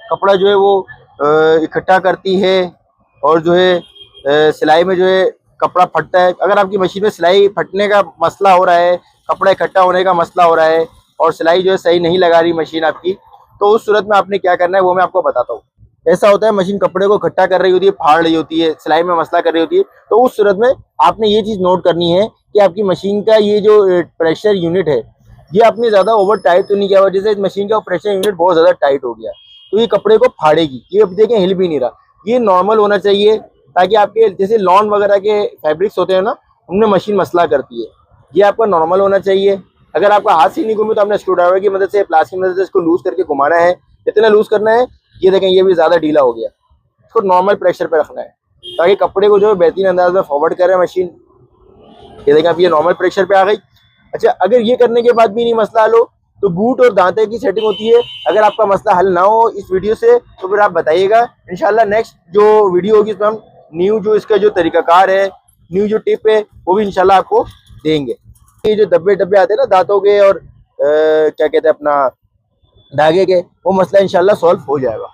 कपड़ा जो है वो इकट्ठा करती है और जो है सिलाई में जो है कपड़ा फटता है। अगर आपकी मशीन में सिलाई फटने का मसला हो रहा है, कपड़ा इकट्ठा होने का मसला हो रहा है और सिलाई जो है सही नहीं लगा रही मशीन आपकी, तो उस सूरत में आपने क्या करना है वो मैं आपको बताता हूँ। ऐसा होता है मशीन कपड़े को इकट्ठा कर रही होती है, फाड़ रही होती है, सिलाई में मसला कर रही होती है, तो उस सूरत में आपने ये चीज़ नोट करनी है कि आपकी मशीन का ये जो प्रेशर यूनिट है ये आपने ज़्यादा ओवर टाइट तो नहीं किया हुआ। जैसे इस मशीन का प्रेशर यूनिट बहुत ज़्यादा टाइट हो गया तो ये कपड़े को फाड़ेगी। ये अब देखें हिल भी नहीं रहा, ये नॉर्मल होना चाहिए ताकि आपके जैसे लॉन वगैरह के फैब्रिक्स होते हैं ना, उनमें मशीन मसला करती है। ये आपका नॉर्मल होना चाहिए। अगर आपका हाथ से नहीं घूमे तो आपने स्क्रू ड्राइवर की मदद से, प्लास्टिक की मदद से इसको लूज करके घुमाना है। इतना लूज करना है, ये देखें ये भी ज़्यादा ढीला हो गया, इसको नॉर्मल प्रेशर पे रखना है ताकि कपड़े को जो है बेहतरीन अंदाज में फॉरवर्ड करे मशीन। ये देखें अब ये नॉर्मल प्रेशर पे आ गई। अच्छा, अगर ये करने के बाद भी नहीं मसला हल हो तो बूट और दांते की सेटिंग होती है। अगर आपका मसला हल ना हो इस वीडियो से तो फिर आप बताइएगा, इंशाल्लाह नेक्स्ट जो वीडियो होगी इसमें हम न्यू जो इसका जो तरीकाकार है, न्यू जो टिप है वो भी इंशाल्लाह आपको देंगे। ये जो डब्बे आते हैं ना दांतों के और क्या कहते हैं अपना धागे के, वो मसला इंशाल्लाह सॉल्व हो जाएगा।